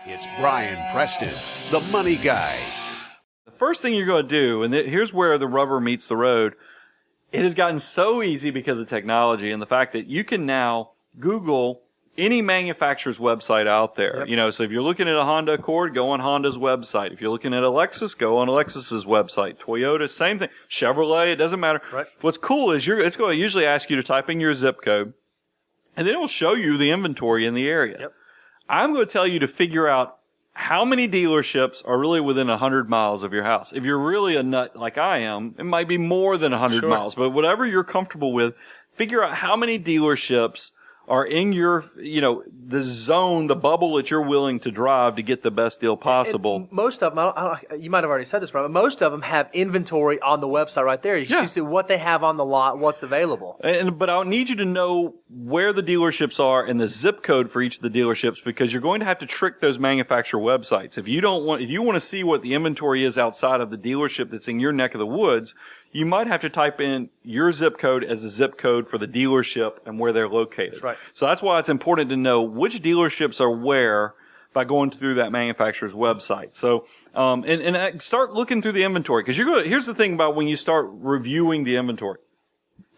It's Brian Preston, the money guy. The first thing you're going to do, and here's where the rubber meets the road, it has gotten so easy because of technology and the fact that you can now Google any manufacturer's website out there. Yep. You know, so if you're looking at a Honda Accord, go on Honda's website. If you're looking at a Lexus, go on Lexus's website. Toyota, same thing. Chevrolet, it doesn't matter. Right. What's cool is it's going to usually ask you to type in your zip code, and then it will show you the inventory in the area. Yep. I'm going to tell you to figure out how many dealerships are really within 100 miles of your house. If you're really a nut like I am, it might be more than 100 Sure. miles. But whatever you're comfortable with, figure out how many dealerships are in your, the zone, the bubble that you're willing to drive to get the best deal possible. And most of them, you might have already said this, Brian, but most of them have inventory on the website right there. You can see what they have on the lot, what's available. But I need you to know where the dealerships are and the zip code for each of the dealerships, because you're going to have to trick those manufacturer websites. If you want to see what the inventory is outside of the dealership that's in your neck of the woods, you might have to type in your zip code as a zip code for the dealership and where they're located. That's right. So that's why it's important to know which dealerships are where by going through that manufacturer's website. So, and start looking through the inventory, because here's the thing about when you start reviewing the inventory.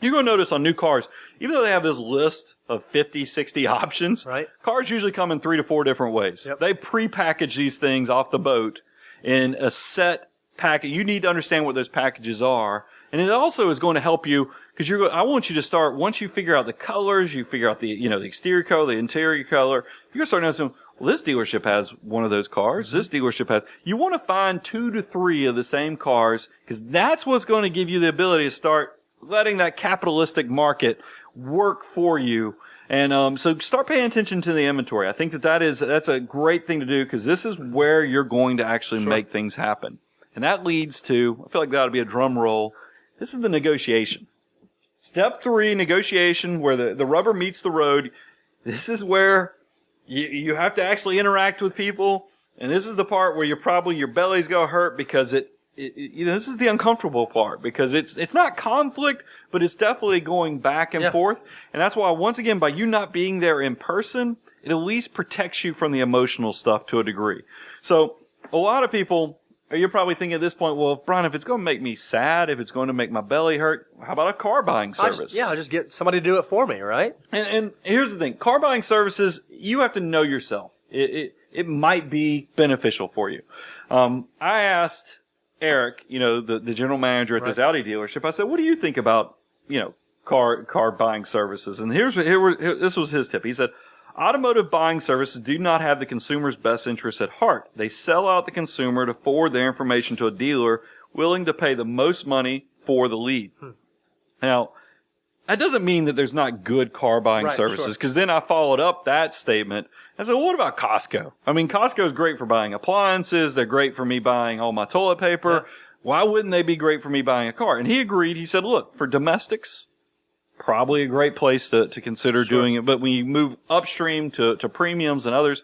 You're going to notice on new cars, even though they have this list of 50, 60 options, right, cars usually come in 3 to 4 different ways. Yep. They pre-package these things off the boat in a set package. You need to understand what those packages are. And it also is going to help you, because I want you to start, once you figure out the colors, you figure out the exterior color, the interior color, you're going to start noticing, well, this dealership has one of those cars. This dealership has. You want to find 2 to 3 of the same cars, because that's what's going to give you the ability to start letting that capitalistic market work for you. And so start paying attention to the inventory. I think that's a great thing to do, because this is where you're going to actually make things happen. And that leads to, I feel like that ought to be a drum roll. This is the negotiation. Step 3, negotiation, where the rubber meets the road. This is where you have to actually interact with people. And this is the part where your belly's going to hurt, because this is the uncomfortable part, because it's not conflict, but it's definitely going back and forth. And that's why, once again, by you not being there in person, it at least protects you from the emotional stuff to a degree. So a lot of people, you're probably thinking at this point, well, Brian, if it's going to make me sad, if it's going to make my belly hurt, how about a car buying service? I'll just get somebody to do it for me, right? And here's the thing. Car buying services, you have to know yourself. It might be beneficial for you. I asked Eric, the general manager at this Audi dealership, I said, what do you think about, car buying services? And this was his tip. He said, automotive buying services do not have the consumer's best interests at heart. They sell out the consumer to forward their information to a dealer willing to pay the most money for the lead. Now, that doesn't mean that there's not good car buying services, because then I followed up that statement. I said, well, what about Costco? I mean, Costco is great for buying appliances. They're great for me buying all my toilet paper. Yeah. Why wouldn't they be great for me buying a car? And he agreed. He said, look, for domestics, probably a great place to consider doing it. But when you move upstream to premiums and others,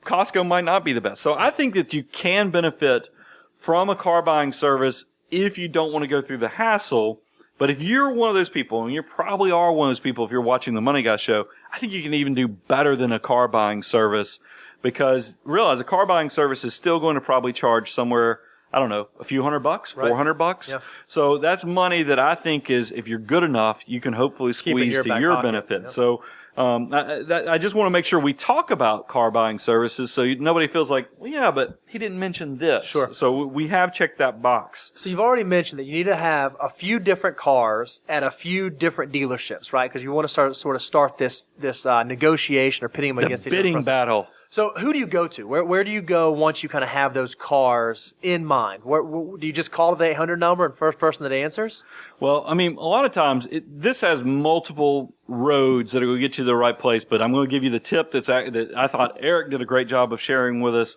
Costco might not be the best. So I think that you can benefit from a car buying service if you don't want to go through the hassle. But if you're one of those people, and you probably are one of those people if you're watching the Money Guy show, I think you can even do better than a car buying service, because realize a car buying service is still going to probably charge somewhere, I don't know, a few $100, $400. Yeah. So that's money that I think is, if you're good enough, you can hopefully squeeze to your benefit. Yep. So I just want to make sure we talk about car buying services, so nobody feels like, well, yeah, but he didn't mention this. Sure. So we have checked that box. So you've already mentioned that you need to have a few different cars at a few different dealerships, right? Because you want to start this negotiation or pitting them against each other. The bidding battle. So who do you go to? Where do you go once you kind of have those cars in mind? Where do you just call the 800 number and first person that answers? Well, I mean, a lot of times this has multiple roads that are going to get you to the right place, but I'm going to give you the tip that I thought Eric did a great job of sharing with us.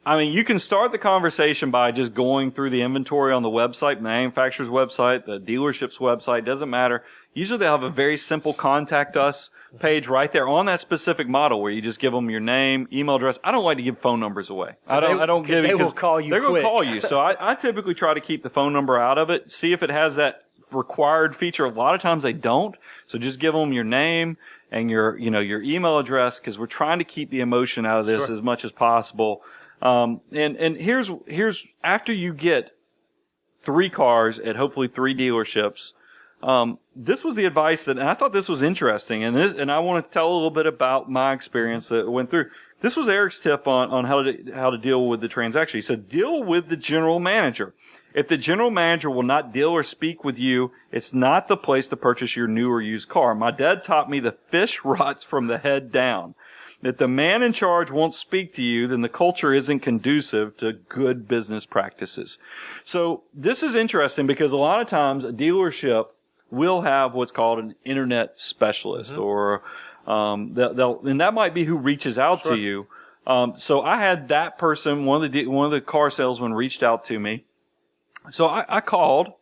I mean, you can start the conversation by just going through the inventory on the website, manufacturer's website, the dealership's website, doesn't matter. Usually they'll have a very simple contact us page right there on that specific model where you just give them your name, email address. I don't like to give phone numbers away. I don't give it, they will call you. They're going to call you. So I typically try to keep the phone number out of it. See if it has that required feature. A lot of times they don't. So just give them your name and your email address, because we're trying to keep the emotion out of this as much as possible. And here's after you get 3 cars at hopefully 3 dealerships. This was the advice and I thought this was interesting, and I want to tell a little bit about my experience that went through. This was Eric's tip on how to deal with the transaction. He said, deal with the general manager. If the general manager will not deal or speak with you, it's not the place to purchase your new or used car. My dad taught me the fish rots from the head down. If the man in charge won't speak to you, then the culture isn't conducive to good business practices. So this is interesting because a lot of times a dealership will have what's called an internet specialist, or and that might be who reaches out to you. So I had that person, one of the car salesmen reached out to me. So I called,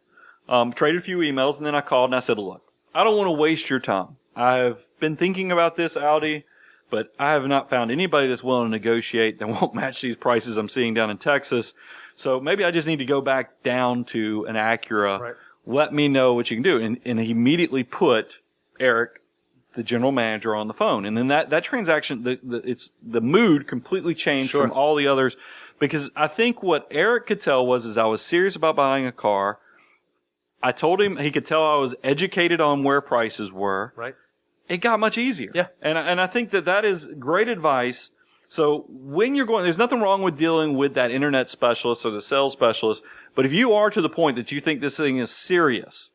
traded a few emails, and then I called and I said, look, I don't want to waste your time. I've been thinking about this Audi, but I have not found anybody that's willing to negotiate that won't match these prices I'm seeing down in Texas. So maybe I just need to go back down to an Acura. Right. Let me know what you can do. And he immediately put Eric, the general manager, on the phone. And then that transaction, the mood completely changed from all the others, because I think what Eric could tell was I was serious about buying a car. I told him he could tell I was educated on where prices were. Right. It got much easier. Yeah. And I think that is great advice. So when you're going, there's nothing wrong with dealing with that internet specialist or the sales specialist. But if you are to the point that you think this thing is serious,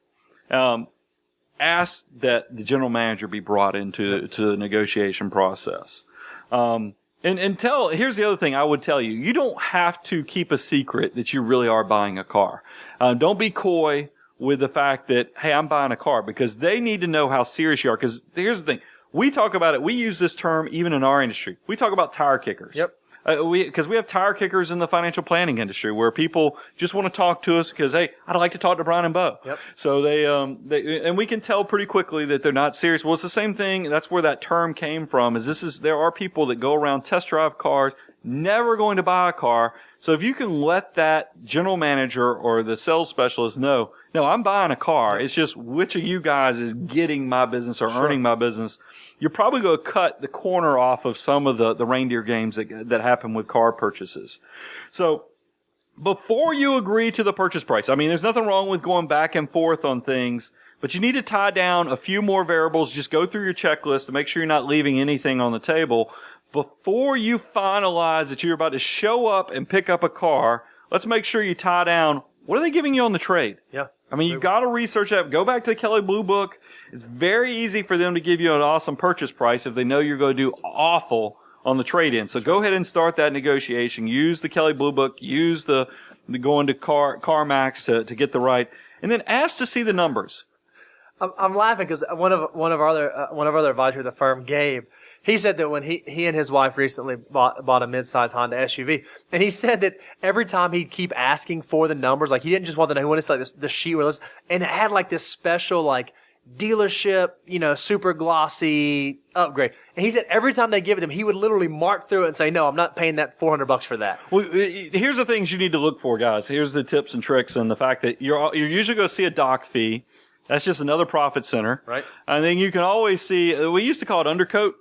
ask that the general manager be brought into the negotiation process. Here's the other thing I would tell you. You don't have to keep a secret that you really are buying a car. Don't be coy with the fact that, hey, I'm buying a car, because they need to know how serious you are. Because here's the thing. We talk about it. We use this term even in our industry. We talk about tire kickers. Yep. Because we have tire kickers in the financial planning industry where people just want to talk to us because, hey, I'd like to talk to Brian and Bo. Yep. So and we can tell pretty quickly that they're not serious. Well, it's the same thing. That's where that term came from. There are people that go around, test drive cars, never going to buy a car. So if you can let that general manager or the sales specialist know, no, I'm buying a car. It's just which of you guys is getting my business or earning my business. You're probably going to cut the corner off of some of the reindeer games that happen with car purchases. So before you agree to the purchase price, I mean, there's nothing wrong with going back and forth on things, but you need to tie down a few more variables. Just go through your checklist to make sure you're not leaving anything on the table. Before you finalize that you're about to show up and pick up a car, let's make sure you tie down, what are they giving you on the trade? Yeah. I mean, you've got to research that. Go back to the Kelley Blue Book. It's very easy for them to give you an awesome purchase price if they know you're going to do awful on the trade-in. So go ahead and start that negotiation. Use the Kelley Blue Book. Use the going to CarMax to get the right. And then ask to see the numbers. I'm laughing because one of our other advisors at the firm, Gabe, he said that when he and his wife recently bought a mid-size Honda SUV, and he said that every time he'd keep asking for the numbers, like he didn't just want the number, he wanted like the sheet where and it had like this special like dealership, super glossy upgrade. And he said every time they give it to him, he would literally mark through it and say, no, I'm not paying that $400 for that. Well, here's the things you need to look for, guys. Here's the tips and tricks, and the fact that you're usually going to see a dock fee. That's just another profit center. Right. And then you can always see, we used to call it undercoat.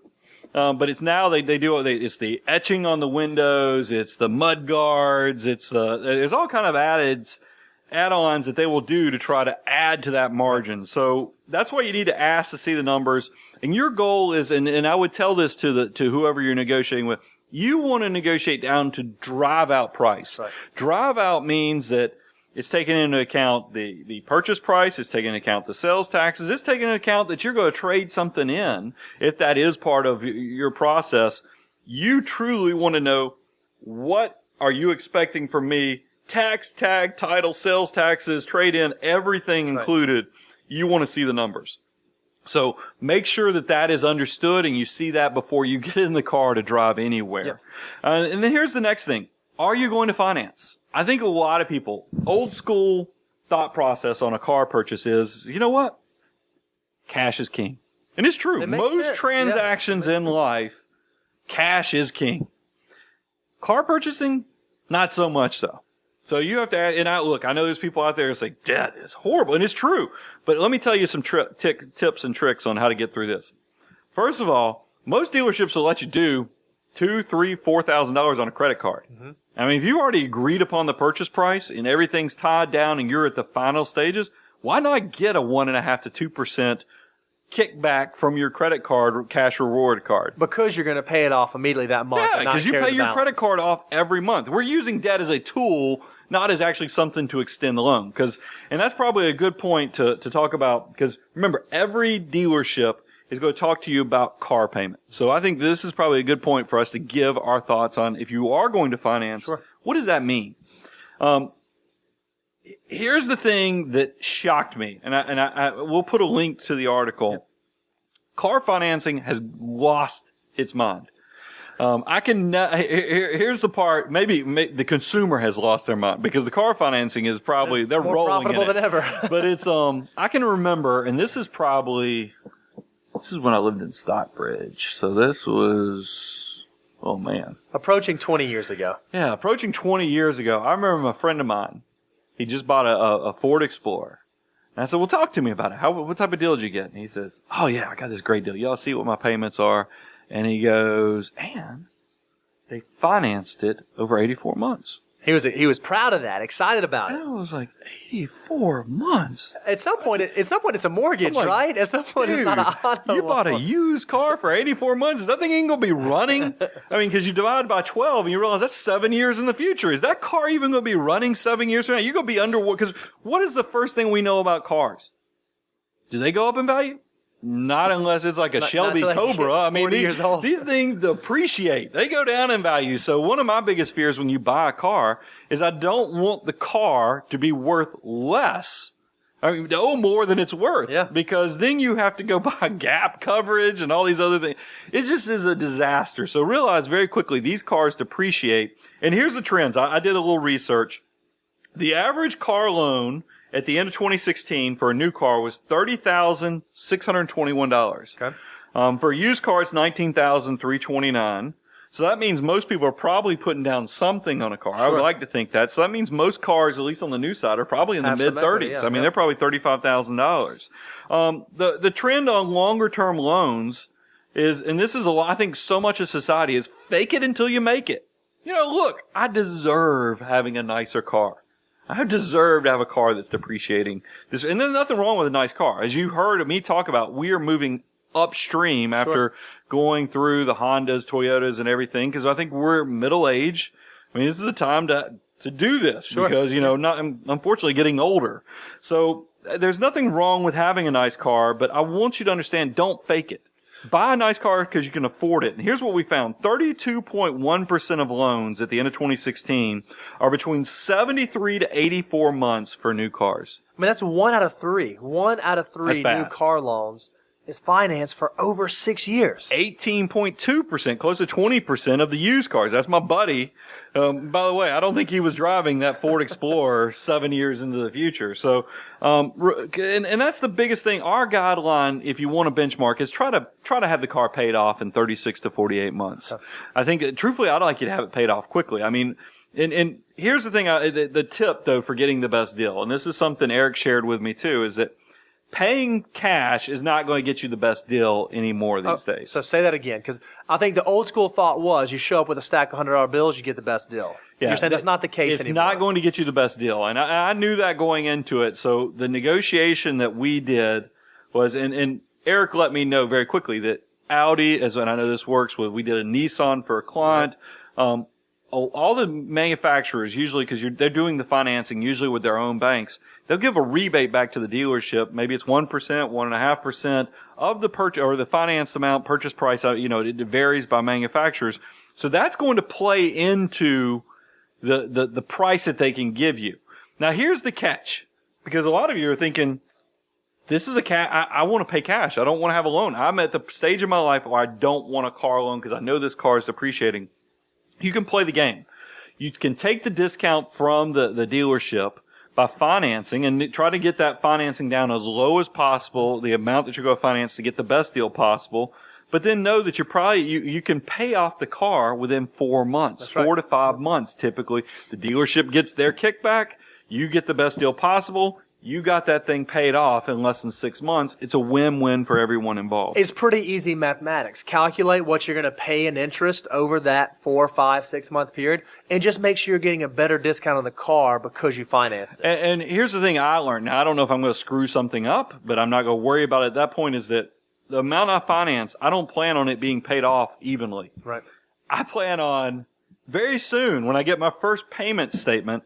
But it's now it's the etching on the windows, it's the mud guards, there's all kind of add-ons that they will do to try to add to that margin. So that's why you need to ask to see the numbers. And your goal is, and I would tell this to whoever you're negotiating with, you want to negotiate down to drive out price. Right. Drive out means that it's taking into account the purchase price. It's taking into account the sales taxes. It's taking into account that you're going to trade something in. If that is part of your process, you truly want to know, what are you expecting from me? Tax, tag, title, sales taxes, trade in, everything included. You want to see the numbers. So make sure that is understood and you see that before you get in the car to drive anywhere. Yep. And then here's the next thing. Are you going to finance? I think a lot of people, old school thought process on a car purchase is, you know what? Cash is king. And it's true. Most transactions in life, cash is king. Car purchasing, not so much so. So you have to, I know there's people out there who say, debt is horrible. And it's true. But let me tell you some tips and tricks on how to get through this. First of all, most dealerships will let you do $2,000, $3,000, $4,000 on a credit card. Mm-hmm. I mean, if you've already agreed upon the purchase price and everything's tied down and you're at the final stages, why not get a 1.5% to 2% kickback from your credit card cash reward card? Because you're going to pay it off immediately that month. Yeah, because you pay your credit card off every month. We're using debt as a tool, not as actually something to extend the loan. And that's probably a good point to talk about, because remember, every dealership is going to talk to you about car payment. So I think this is probably a good point for us to give our thoughts on, if you are going to finance, Sure. What does that mean? Here's the thing that shocked me, and I we'll put a link to the article. Yep. Car financing has lost its mind. Here's the part, maybe the consumer has lost their mind, because the car financing is probably, they're more rolling profitable in it. than ever. But it's, I can remember, and this is when I lived in Stockbridge. So this was, oh man. Approaching 20 years ago. Yeah, approaching 20 years ago. I remember a friend of mine, he just bought a Ford Explorer. And I said, well, talk to me about it. What type of deal did you get? And he says, oh yeah, I got this great deal. Y'all see what my payments are? And he goes, and they financed it over 84 months. He was proud of that, excited about it. I was like, 84 months? At some point, it's a mortgage, like, right? At some point, it's not an auto you bought a loan. used car for 84 months? Is that thing ain't going to be running? I mean, because you divide by 12 and you realize that's 7 years in the future. Is that car even going to be running 7 years from now? You're going to be under, because what is the first thing we know about cars? Do they go up in value? Not unless it's like a Shelby Cobra. I mean, these things depreciate. They go down in value. So one of my biggest fears when you buy a car is I don't want the car to be worth less. I mean, to owe more than it's worth. Yeah. Because then you have to go buy gap coverage and all these other things. It just is a disaster. So realize very quickly these cars depreciate. And here's the trends. I did a little research. The average car loan at the end of 2016 for a new car was $30,621. Okay. For a used car, it's $19,329. So that means most people are probably putting down something on a car. Sure. I would like to think that. So that means most cars, at least on the new side, are probably in the mid-30s. Yeah, I mean, they're probably $35,000. The trend on longer-term loans is, and this is a lot, I think so much of society is fake it until you make it. You know, look, I deserve having a nicer car. I deserve to have a car that's depreciating. And there's nothing wrong with a nice car. As you heard me talk about, we are moving upstream after going through the Hondas, Toyotas, and everything, because I think we're middle age. I mean, this is the time to do this because, you know, unfortunately getting older. So there's nothing wrong with having a nice car, but I want you to understand, don't fake it. Buy a nice car because you can afford it. And here's what we found. 32.1% of loans at the end of 2016 are between 73 to 84 months for new cars. I mean, that's 1 out of 3. 1 out of 3 That's new bad. car loans is financed for over 6 years. 18.2%, close to 20% of the used cars. That's my buddy. By the way, I don't think he was driving that Ford Explorer 7 years into the future. So, and that's the biggest thing. Our guideline, if you want to benchmark, is try to have the car paid off in 36 to 48 months. I think, truthfully, I'd like you to have it paid off quickly. I mean, and here's the thing, the tip though for getting the best deal, and this is something Eric shared with me too, is that paying cash is not going to get you the best deal anymore these days. So say that again, because I think the old school thought was you show up with a stack of $100 bills, you get the best deal. Yeah, you're saying that's not the case anymore. It's not going to get you the best deal. And I knew that going into it. So the negotiation that we did was, and Eric let me know very quickly that Audi, and I know this works with, we did a Nissan for a client. All the manufacturers usually, because they're doing the financing usually with their own banks, they'll give a rebate back to the dealership. Maybe it's 1%, 1.5% of the purchase or the finance amount, purchase price. You know, it varies by manufacturers. So that's going to play into the price that they can give you. Now here's the catch, because a lot of you are thinking, this is I want to pay cash. I don't want to have a loan. I'm at the stage of my life where I don't want a car loan because I know this car is depreciating. You can play the game. You can take the discount from the dealership by financing and try to get that financing down as low as possible, the amount that you're going to finance to get the best deal possible. But then know that you can pay off the car within 4 months, 4 to 5 months typically. The dealership gets their kickback. You get the best deal possible. You got that thing paid off in less than 6 months. It's a win-win for everyone involved. It's pretty easy mathematics. Calculate what you're going to pay in interest over that 4, 5, 6 month period, and just make sure you're getting a better discount on the car because you financed it. And here's the thing I learned. Now, I don't know if I'm going to screw something up, but I'm not going to worry about it at that point, is that the amount I finance, I don't plan on it being paid off evenly. Right. I plan on very soon, when I get my first payment statement,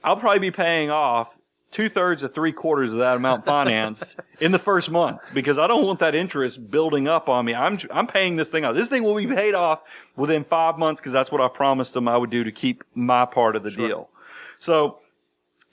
I'll probably be paying off 2/3 to 3/4 of that amount financed in the first month, because I don't want that interest building up on me. I'm paying this thing off. This thing will be paid off within 5 months, because that's what I promised them I would do to keep my part of the deal. So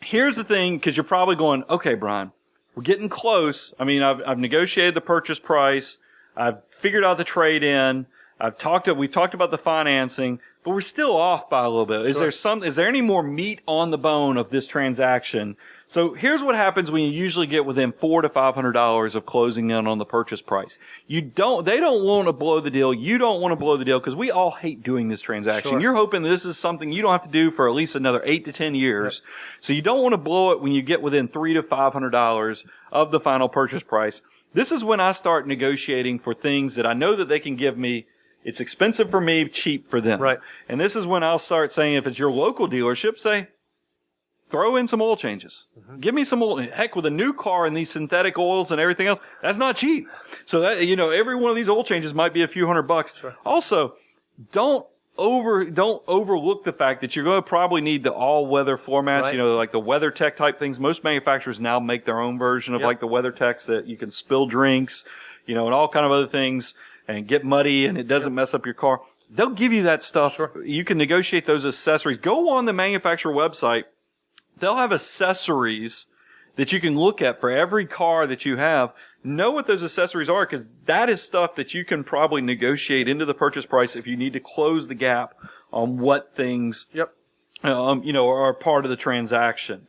here's the thing, because you're probably going, okay, Brian, we're getting close. I mean, I've negotiated the purchase price. I've figured out the trade-in. We've talked about the financing, but we're still off by a little bit. Is there any more meat on the bone of this transaction? So here's what happens when you usually get within $400 to $500 of closing in on the purchase price. They don't want to blow the deal. You don't want to blow the deal, because we all hate doing this transaction. Sure. You're hoping this is something you don't have to do for at least another 8 to 10 years. Yep. So you don't want to blow it when you get within $300 to $500 of the final purchase price. This is when I start negotiating for things that I know that they can give me. It's expensive for me, cheap for them. Right. And this is when I'll start saying, if it's your local dealership, say, throw in some oil changes. Mm-hmm. Give me some oil. Heck, with a new car and these synthetic oils and everything else, that's not cheap. So that, every one of these oil changes might be a few $100. Sure. Also, don't overlook the fact that you're going to probably need the all-weather floor mats, right. Like the WeatherTech type things. Most manufacturers now make their own version of Yep. like the WeatherTechs that you can spill drinks, and all kind of other things, and get muddy and it doesn't mess up your car. They'll give you that stuff. Sure. You can negotiate those accessories. Go on the manufacturer website. They'll have accessories that you can look at for every car that you have. Know what those accessories are, because that is stuff that you can probably negotiate into the purchase price if you need to close the gap on what things, are part of the transaction.